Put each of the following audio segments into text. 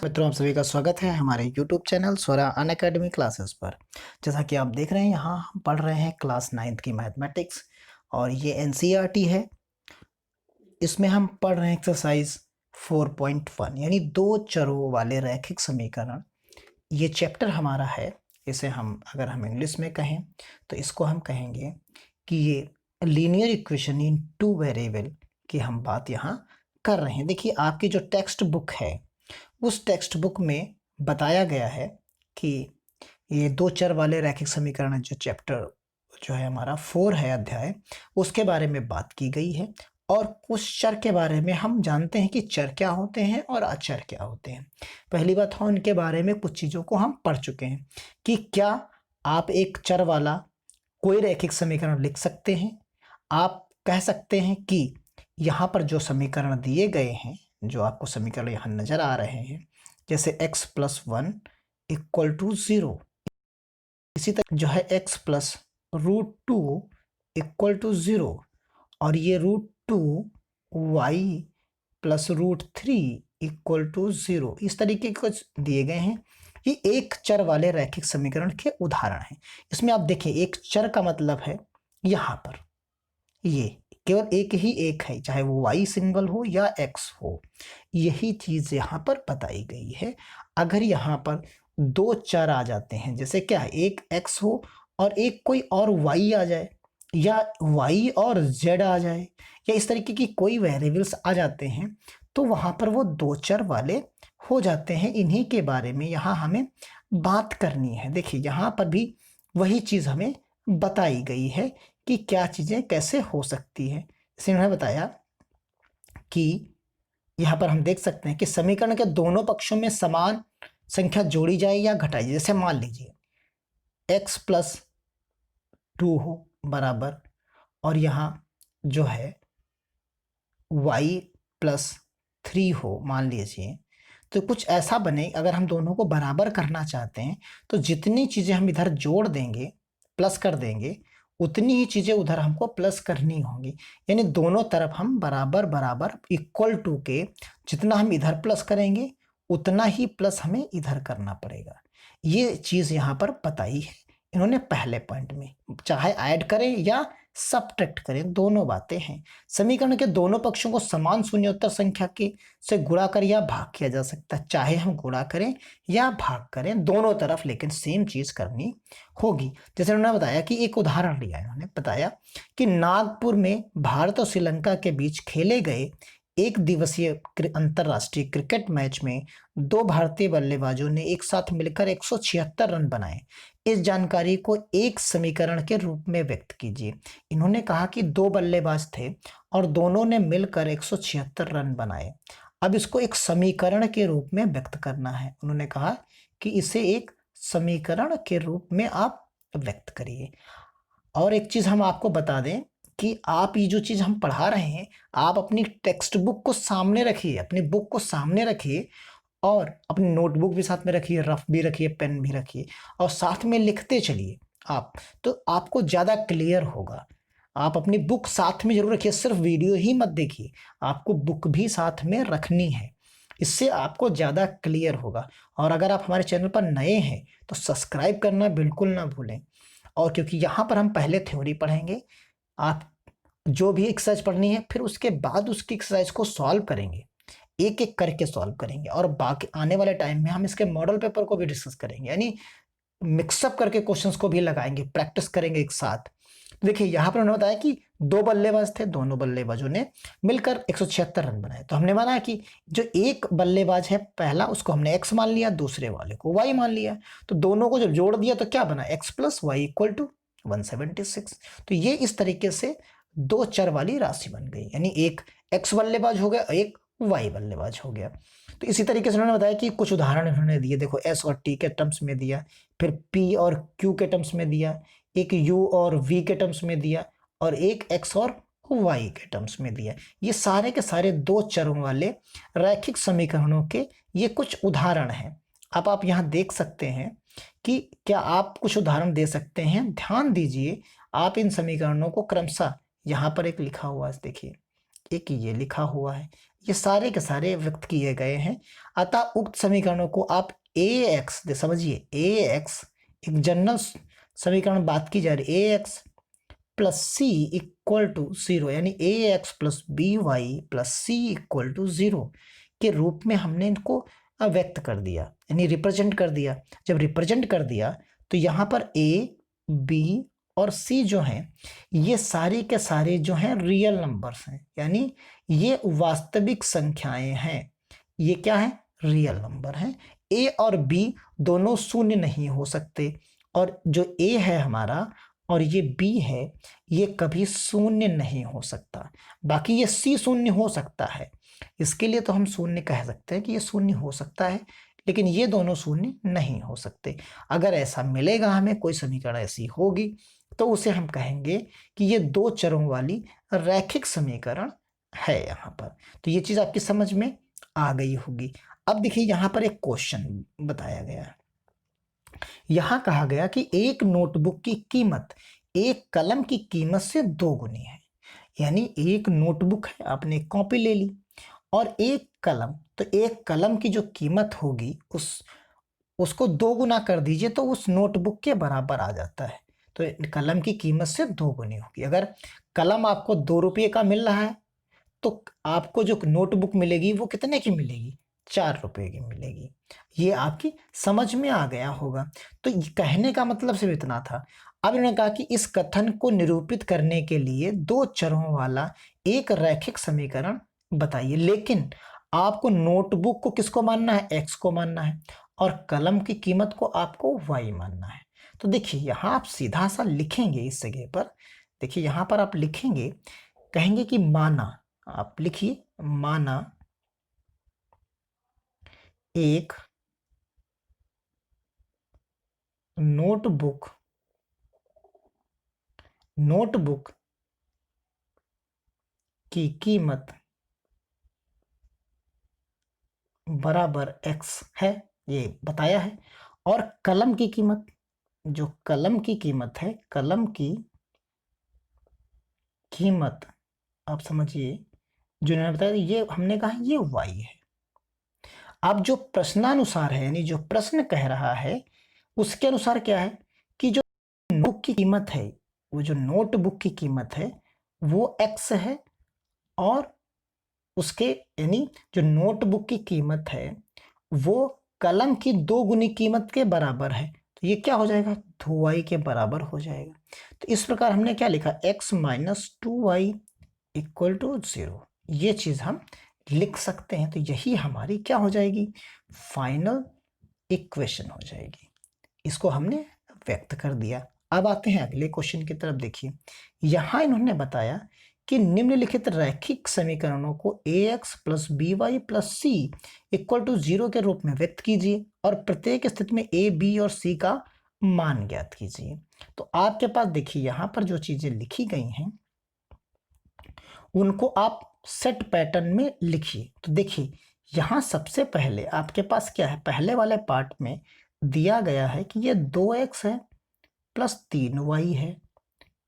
मित्रों, आप सभी का स्वागत है हमारे YouTube चैनल स्वरा अनअकैडमी क्लासेस पर। जैसा कि आप देख रहे हैं, यहाँ हम पढ़ रहे हैं क्लास 9th की मैथमेटिक्स और ये एनसीईआरटी है। इसमें हम पढ़ रहे हैं एक्सरसाइज 4.1 यानी दो चरों वाले रैखिक समीकरण। ये चैप्टर हमारा है। इसे अगर हम इंग्लिश में कहें तो इसको हम कहेंगे कि ये linear equation in two variable की हम बात यहाँ कर रहे हैं। देखिए, आपकी जो टेक्स्ट बुक है उस टेक्स्ट बुक में बताया गया है कि ये दो चर वाले रैखिक समीकरण जो चैप्टर जो है हमारा 4 है अध्याय, उसके बारे में बात की गई है। और कुछ चर के बारे में हम जानते हैं कि चर क्या होते हैं और अचर क्या होते हैं। पहली बात हम उनके बारे में कुछ चीज़ों को हम पढ़ चुके हैं कि क्या आप एक चर वाला कोई रैखिक समीकरण लिख सकते हैं। आप कह सकते हैं कि यहाँ पर जो समीकरण दिए गए हैं, जो आपको समीकरण यहाँ नजर आ रहे हैं, जैसे x + 1 = 0, इसी तरह जो है x + √2 = 0, और ये √2 y + √3 = 0, इस तरीके के कुछ दिए गए हैं। ये एक चर वाले रैखिक समीकरण के उदाहरण हैं। इसमें आप देखिए, एक चर का मतलब है यहाँ पर ये केवल एक है, चाहे वो y सिंबल हो या x हो, यही चीज यहाँ पर बताई गई है। अगर यहाँ पर दो चर आ जाते हैं, जैसे क्या एक x हो और एक कोई और y आ जाए, या y और z आ जाए, या इस तरीके की कोई वेरिएबल्स आ जाते हैं, तो वहां पर वो दो चर वाले हो जाते हैं। इन्हीं के बारे में यहाँ हमें बात करनी है। देखिए, यहाँ पर भी वही चीज हमें बताई गई है कि क्या चीजें कैसे हो सकती है। इसे उन्होंने बताया कि यहाँ पर हम देख सकते हैं कि समीकरण के दोनों पक्षों में समान संख्या जोड़ी जाए या घटाई जाए। जैसे मान लीजिए x + 2 हो बराबर, और यहाँ जो है y + 3 हो, मान लीजिए, तो कुछ ऐसा बने। अगर हम दोनों को बराबर करना चाहते हैं तो जितनी चीजें हम इधर जोड़ देंगे, प्लस कर देंगे, उतनी ही चीजें उधर हमको प्लस करनी होंगी। यानी दोनों तरफ हम बराबर बराबर इक्वल टू के जितना हम इधर प्लस करेंगे उतना ही प्लस हमें इधर करना पड़ेगा। ये चीज यहाँ पर बताई है इन्होंने पहले पॉइंट में। चाहे ऐड करें या सब्ट्रैक्ट करें, दोनों बातें हैं। समीकरण के दोनों पक्षों को समान शून्योत्तर संख्या के से गुणा कर या भाग किया जा सकता है। चाहे हम गुणा करें या भाग करें, दोनों तरफ लेकिन सेम चीज करनी होगी। जैसे उन्होंने बताया कि एक उदाहरण लिया, इन्होंने बताया कि नागपुर में भारत और श्रीलंका के बीच खेले गए एक दिवसीय अंतरराष्ट्रीय क्रिकेट मैच में दो भारतीय बल्लेबाजों ने एक साथ मिलकर 176 रन बनाए। इस जानकारी को एक समीकरण के रूप में व्यक्त कीजिए। इन्होंने कहा कि दो बल्लेबाज थे और दोनों ने मिलकर 176 रन बनाए। अब इसको एक समीकरण के रूप में व्यक्त करना है। उन्होंने कहा कि इसे एक समीकरण के रूप में आप व्यक्त करिए। और एक चीज हम आपको बता दें कि आप ये जो चीज हम पढ़ा रहे हैं, आप अपनी टेक्स्ट बुक को सामने रखिए, अपनी बुक को सामने रखिए, और अपनी नोटबुक भी साथ में रखिए, रफ भी रखिए, पेन भी रखिए, और साथ में लिखते चलिए आप, तो आपको ज़्यादा क्लियर होगा। आप अपनी बुक साथ में जरूर रखिए, सिर्फ वीडियो ही मत देखिए, आपको बुक भी साथ में रखनी है। इससे आपको ज़्यादा क्लियर होगा। और अगर आप हमारे चैनल पर नए हैं तो सब्सक्राइब करना बिल्कुल ना भूलें। और क्योंकि यहाँ पर हम पहले थ्योरी पढ़ेंगे, आप जो भी एक्सरसाइज पढ़नी है फिर उसके बाद उसकी एक्सरसाइज को सॉल्व करेंगे, एक एक करके सॉल्व करेंगे, और बाकी आने वाले टाइम में हम इसके मॉडल पेपर को भी डिस्कस करेंगे, यानी मिक्सअप करके क्वेश्चंस को भी लगाएंगे, प्रैक्टिस करेंगे एक साथ। देखिए, यहाँ पर उन्होंने बताया कि दो बल्लेबाज थे, दोनों बल्लेबाजों ने मिलकर 176 रन बनाए। तो हमने माना कि जो एक बल्लेबाज है पहला, उसको हमने x मान लिया, दूसरे वाले को y मान लिया। तो दोनों को जब जोड़ दिया तो क्या बना, x + y = 176। तो ये इस तरीके से दो चर वाली राशि बन गई, यानी एक x बल्लेबाज हो गया, एक y बल्लेबाज हो गया। तो इसी तरीके से उन्होंने बताया कि कुछ उदाहरण उन्होंने दिए। देखो, s और t के टर्म्स में दिया, फिर p और q के टर्म्स में दिया, एक u और v के टर्म्स में दिया, और एक x और y के टर्म्स में दिया। ये सारे के सारे दो चरों वाले रैखिक समीकरणों के ये कुछ उदाहरण हैं। अब आप यहाँ देख सकते हैं कि क्या आप कुछ उदाहरण दे सकते हैं। ध्यान दीजिए, आप इन समीकरणों को क्रमशः, यहाँ पर एक लिखा हुआ है, देखिए एक ये लिखा हुआ है, ये सारे के सारे व्यक्त किए गए हैं। अतः उक्त समीकरणों को आप ax समझिए, ax एक जनरल समीकरण बात की जा रही है, ax plus c equal to 0, यानी ax plus b y plus c equal to 0 के रूप में हमने इनको व्यक्त कर दिया, यानी रिप्रेजेंट कर दिया। जब रिप्रेजेंट कर दिया तो यहाँ पर a, b और c जो हैं ये सारे के सारे जो हैं रियल नंबर्स हैं, यानी ये वास्तविक संख्याएं हैं। ये क्या है? रियल नंबर हैं। a और b दोनों शून्य नहीं हो सकते, और जो a है हमारा और ये b है ये कभी शून्य नहीं हो सकता। बाकी ये c शून्य हो सकता है, इसके लिए तो हम शून्य कह सकते हैं कि ये शून्य हो सकता है, लेकिन ये दोनों शून्य नहीं हो सकते। अगर ऐसा मिलेगा हमें, कोई समीकरण ऐसी होगी, तो उसे हम कहेंगे कि ये दो चरों वाली रैखिक समीकरण है यहाँ पर। तो ये चीज आपकी समझ में आ गई होगी। अब देखिए यहाँ पर एक क्वेश्चन बताया गया है। यहाँ कहा गया कि एक नोटबुक की कीमत एक कलम की कीमत से 2 गुनी है। यानी एक नोटबुक है, आपने एक कॉपी ले ली, और एक कलम, तो एक कलम की जो कीमत होगी उसको 2 गुना कर दीजिए तो उस नोटबुक के बराबर आ जाता है। तो कलम की कीमत से 2 गुनी होगी। अगर कलम आपको 2 रुपये का मिल रहा है तो आपको जो नोटबुक मिलेगी वो कितने की मिलेगी? 4 रुपये की मिलेगी। ये आपकी समझ में आ गया होगा। तो कहने का मतलब सिर्फ इतना था। अब इन्होंने कहा कि इस कथन को निरूपित करने के लिए दो चरों वाला एक रैखिक समीकरण बताइए, लेकिन आपको नोटबुक को किसको मानना है? एक्स को मानना है, और कलम की कीमत को आपको वाई मानना है। तो देखिए यहाँ आप सीधा सा लिखेंगे इस जगह पर, देखिए यहाँ पर आप लिखेंगे, कहेंगे कि माना, आप लिखिए माना एक नोटबुक की कीमत बराबर x है, ये बताया है। और कलम की कीमत, जो कलम की कीमत है, कलम की कीमत आप समझिए, जो इन्होंने बताया ये हमने कहा ये y है। अब जो प्रश्नानुसार है, यानी जो प्रश्न कह रहा है उसके अनुसार क्या है कि जो नोटबुक की कीमत है, वो जो नोटबुक की कीमत है वो x है, और उसके यानी जो नोटबुक की कीमत है वो कलम की 2 गुनी कीमत के बराबर है। तो ये क्या हो जाएगा? 2y के बराबर हो जाएगा। तो इस प्रकार हमने क्या लिखा? x minus 2y equal to 0। ये चीज हम लिख सकते हैं। तो यही हमारी क्या हो जाएगी? फाइनल इक्वेशन हो जाएगी। इसको हमने व्यक्त कर दिया। अब आते हैं अगले क्वेश्चन की तरफ। देखिए यहां इन्होंने बताया कि निम्नलिखित रैखिक समीकरणों को ax plus b y plus c equal to 0 के रूप में व्यक्त कीजिए और प्रत्येक स्थिति में a, b और c का मान ज्ञात कीजिए। तो आपके पास देखिए यहां पर जो चीजें लिखी गई हैं उनको आप सेट पैटर्न में लिखिए। तो देखिए यहां सबसे पहले आपके पास क्या है? पहले वाले पार्ट में दिया गया है कि ये 2x है प्लस 3y है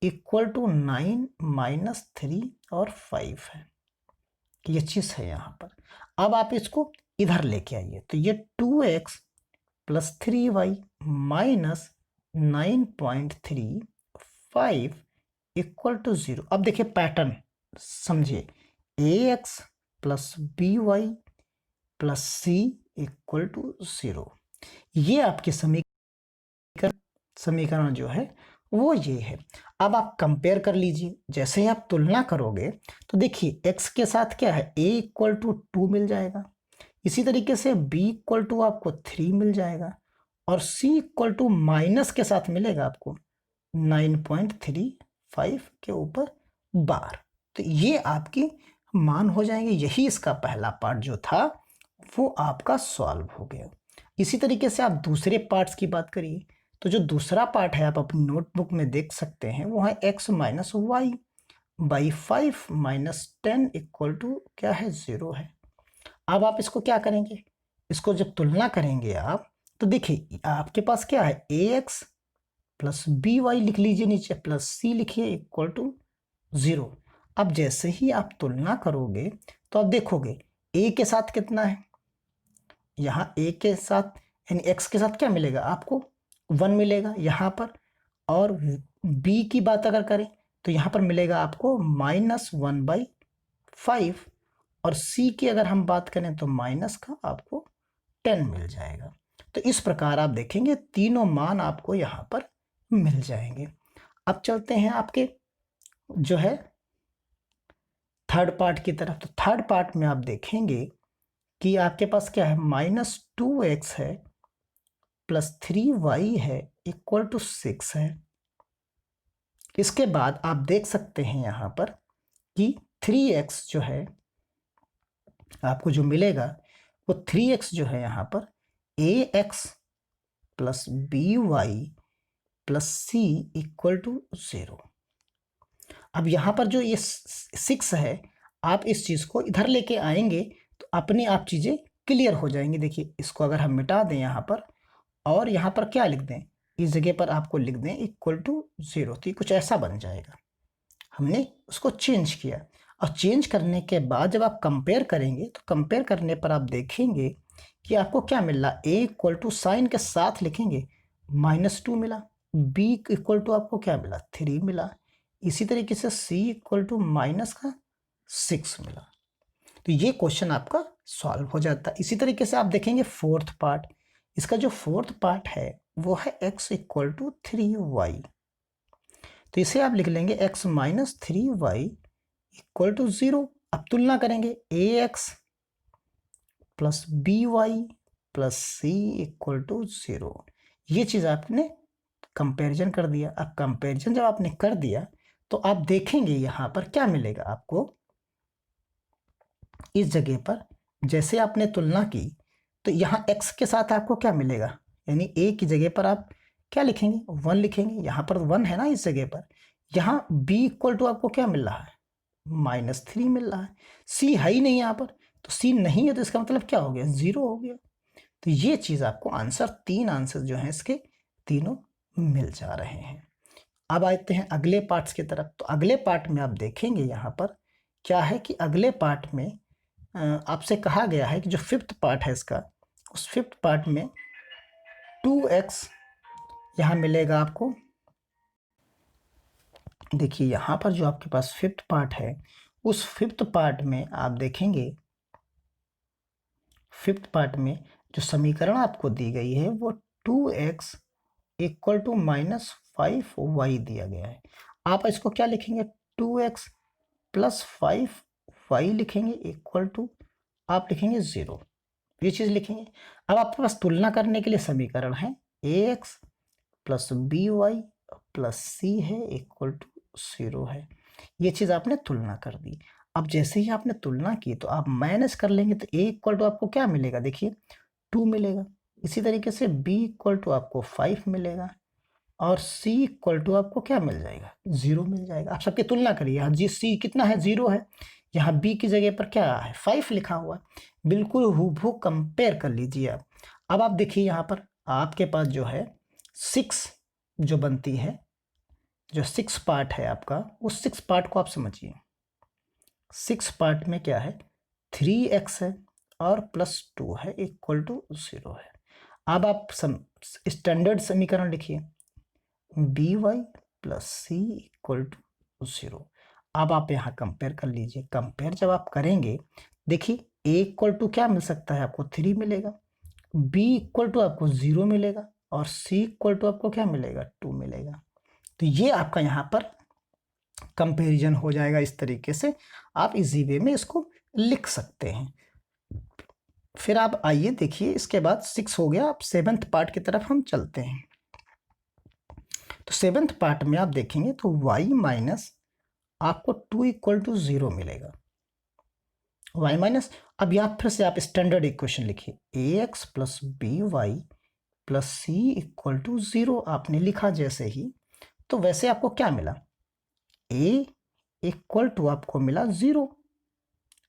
इक्वल टू 9 माइनस 3 और 5 है। ये चीज है यहां पर। अब आप इसको इधर लेके आइए, तो ये 2x plus 3y minus 9.35 equal to 0। अब देखिए पैटर्न समझिए, ax plus b y plus c equal to 0। ये आपके समीकरण जो है वो ये है। अब आप कंपेयर कर लीजिए, जैसे ही आप तुलना करोगे तो देखिए x के साथ क्या है? a इक्वल टू 2 मिल जाएगा, इसी तरीके से b इक्वल टू आपको 3 मिल जाएगा, और c इक्वल टू माइनस के साथ मिलेगा आपको 9.35 के ऊपर बार। तो ये आपकी मान हो जाएंगे। यही इसका पहला पार्ट जो था वो आपका सॉल्व हो गया। इसी तरीके से आप दूसरे पार्ट्स की बात करिए, तो जो दूसरा पार्ट है आप अपनी नोटबुक में देख सकते हैं, वो है x minus y by 5 minus 10 equal to क्या है? 0 है। अब आप इसको क्या करेंगे? इसको जब तुलना करेंगे आप, तो देखिए आपके पास क्या है? ax प्लस बी वाई लिख लीजिए नीचे, प्लस c लिखिए इक्वल टू 0। अब जैसे ही आप तुलना करोगे तो आप देखोगे ए के साथ कितना है, यहाँ ए के साथ यानी एक्स के साथ क्या मिलेगा आपको 1 मिलेगा यहाँ पर, और बी की बात अगर करें तो यहाँ पर मिलेगा आपको -1/5, और सी की अगर हम बात करें तो माइनस का आपको 10 मिल जाएगा। तो इस प्रकार आप देखेंगे तीनों मान आपको यहाँ पर मिल जाएंगे। अब चलते हैं आपके जो है थर्ड पार्ट की तरफ। तो थर्ड पार्ट में आप देखेंगे कि आपके पास क्या है, -2x है प्लस 3y है इक्वल टू 6 है। इसके बाद आप देख सकते हैं यहाँ पर कि 3x जो है आपको जो मिलेगा वो 3x जो है यहाँ पर ax plus by plus c equal to 0। अब यहाँ पर जो ये 6 है, आप इस चीज़ को इधर लेके आएंगे तो अपने आप चीज़ें क्लियर हो जाएंगी। देखिए इसको अगर हम मिटा दें यहाँ पर, और यहाँ पर क्या लिख दें, इस जगह पर आपको लिख दें इक्वल टू 0, तो ये कुछ ऐसा बन जाएगा। हमने उसको चेंज किया, और चेंज करने के बाद जब आप कंपेयर करेंगे तो कंपेयर करने पर आप देखेंगे कि आपको क्या मिल रहा, a इक्वल टू साइन के साथ लिखेंगे -2 मिला, b इक्वल टू आपको क्या मिला 3 मिला, इसी तरीके से c इक्वल टू -6 मिला। तो ये क्वेश्चन आपका सॉल्व हो जाता है। इसी तरीके से आप देखेंगे फोर्थ पार्ट, इसका जो फोर्थ पार्ट है वो है x इक्वल टू 3y। तो इसे आप लिख लेंगे x minus 3y equal to 0। अब तुलना करेंगे ax plus by plus c equal to 0। ये चीज़ आपने कंपैरिजन कर दिया। अब कंपैरिजन जब आपने कर दिया तो आप देखेंगे यहाँ पर क्या मिलेगा आपको, इस जगह पर जैसे आपने तुलना की तो यहाँ x के साथ आपको क्या मिलेगा, यानी a की जगह पर आप क्या लिखेंगे 1 लिखेंगे, यहाँ पर 1 है ना इस जगह पर। यहाँ b इक्वल टू आपको क्या मिल रहा है -3 मिल रहा है, c है ही नहीं यहाँ पर, तो c नहीं है तो इसका मतलब क्या हो गया 0 हो गया। तो ये चीज़ आपको आंसर, 3 आंसर जो हैं इसके तीनों मिल जा रहे हैं। अब आते हैं अगले पार्ट्स की तरफ। तो अगले पार्ट में आप देखेंगे यहाँ पर क्या है कि अगले पार्ट में आपसे कहा गया है कि जो फिफ्थ पार्ट है इसका, उस फिफ्थ पार्ट में 2x यहाँ मिलेगा आपको। देखिए यहाँ पर जो आपके पास फिफ्थ पार्ट है, उस फिफ्थ पार्ट में आप देखेंगे, फिफ्थ पार्ट में जो समीकरण आपको दी गई है वो 2x इक्वल टू -5y दिया गया है। आप इसको क्या लिखेंगे 2x प्लस 5y लिखेंगे इक्वल टू आप लिखेंगे 0, ये चीज़ लिखेंगे। अब आपके पास तुलना करने के लिए समीकरण है ax plus by plus c है इक्वल टू 0 है। ये चीज़ आपने तुलना कर दी। अब जैसे ही आपने तुलना की तो आप माइनस कर लेंगे तो a इक्वल टू आपको क्या मिलेगा, देखिए 2 मिलेगा। इसी तरीके से b इक्वल टू आपको 5 मिलेगा, और c इक्वल टू आपको क्या मिल जाएगा 0 मिल जाएगा। आप सबकी तुलना करिए, यहाँ जी c कितना है 0 है, यहाँ b की जगह पर क्या है 5 लिखा हुआ है, बिल्कुल हूबहू कंपेयर कर लीजिए आप। अब आप देखिए यहाँ पर आपके पास जो है 6 जो बनती है, जो 6 पार्ट है आपका, उस 6 पार्ट को आप समझिए। 6 पार्ट में क्या है 3x है और प्लस 2 है इक्वल टू 0 है। अब आप स्टैंडर्ड समीकरण लिखिए by plus c equal to 0। अब आप यहाँ कंपेयर कर लीजिए। कंपेयर जब आप करेंगे, देखिए a इक्वल टू क्या मिल सकता है आपको 3 मिलेगा, b इक्वल टू आपको 0 मिलेगा, और c इक्वल टू आपको क्या मिलेगा 2 मिलेगा। तो ये आपका यहाँ पर कंपैरिजन हो जाएगा। इस तरीके से आप इजी वे में इसको लिख सकते हैं। फिर आप आइए देखिए, इसके बाद 6 हो गया, अब 7th पार्ट की तरफ हम चलते हैं। तो 7th पार्ट में आप देखेंगे तो y माइनस आपको 2 इक्वल टू 0 मिलेगा, y माइनस। अब यहाँ फिर से आप स्टैंडर्ड इक्वेशन लिखिए ax plus b y plus c equal to 0। आपने लिखा जैसे ही, तो वैसे आपको क्या मिला, a इक्वल टू आपको मिला 0,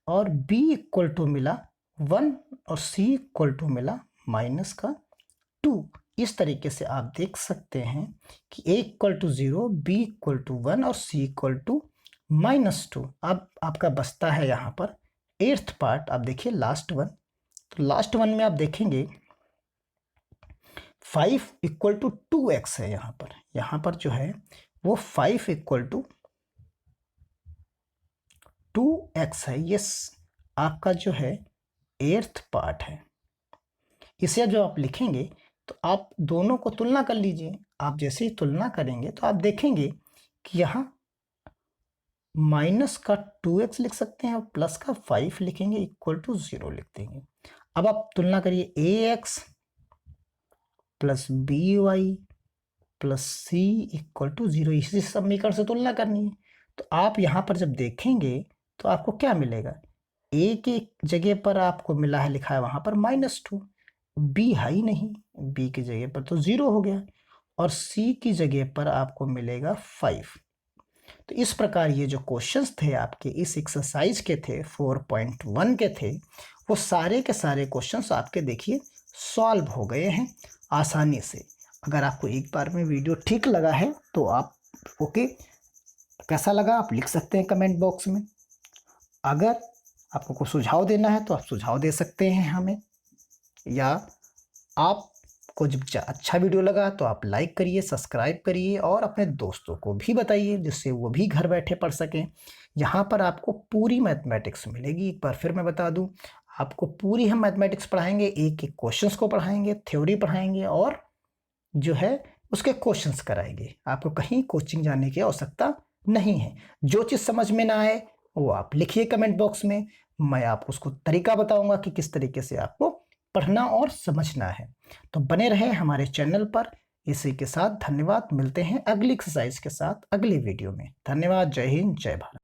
और b इक्वल टू मिला 1, और c इक्वल टू मिला -2। इस तरीके से आप देख सकते हैं कि a equal to 0, b equal to 1 और c इक्वल टू -2। अब आपका बचता है यहाँ पर 8th पार्ट। आप देखिए लास्ट वन, तो लास्ट वन में आप देखेंगे 5 इक्वल टू 2x है। यहाँ पर जो है वो 5 इक्वल टू 2x है। ये आपका जो है 8th पार्ट है। इसे जो आप लिखेंगे तो आप दोनों को तुलना कर लीजिए। आप जैसे ही तुलना करेंगे तो आप देखेंगे कि यहाँ माइनस का 2x लिख सकते हैं और प्लस का 5 लिखेंगे, इक्वल टू 0 लिख देंगे। अब आप तुलना करिए ax plus by plus c equal to 0। इसी समीकरण से तुलना करनी है। तो आप यहाँ पर जब देखेंगे तो आपको क्या मिलेगा, a की जगह पर आपको मिला है, लिखा है वहाँ पर -2, b है ही नहीं, b की जगह पर तो 0 हो गया, और c की जगह पर आपको मिलेगा 5। तो इस प्रकार ये जो क्वेश्चंस थे आपके इस एक्सरसाइज के थे 4.1 के थे, वो सारे के सारे क्वेश्चंस आपके देखिए सॉल्व हो गए हैं आसानी से। अगर आपको एक बार में वीडियो ठीक लगा है तो आप ओके, कैसा लगा आप लिख सकते हैं कमेंट बॉक्स में। अगर आपको कोई सुझाव देना है तो आप सुझाव दे सकते हैं हमें, या आपको जब अच्छा वीडियो लगा तो आप लाइक करिए, सब्सक्राइब करिए और अपने दोस्तों को भी बताइए जिससे वो भी घर बैठे पढ़ सकें। यहाँ पर आपको पूरी मैथमेटिक्स मिलेगी। एक बार फिर मैं बता दूं, आपको पूरी हम मैथमेटिक्स पढ़ाएंगे, एक एक क्वेश्चंस को पढ़ाएंगे, थ्योरी पढ़ाएंगे और जो है उसके क्वेश्चंस कराएंगे। आपको कहीं कोचिंग जाने की आवश्यकता नहीं है। जो चीज़ समझ में ना आए वो आप लिखिए कमेंट बॉक्स में, मैं आपको उसको तरीका बताऊंगा कि किस तरीके से आपको पढ़ना और समझना है। तो बने रहे हमारे चैनल पर। इसी के साथ धन्यवाद, मिलते हैं अगली एक्सरसाइज के साथ अगली वीडियो में। धन्यवाद, जय हिंद, जय भारत।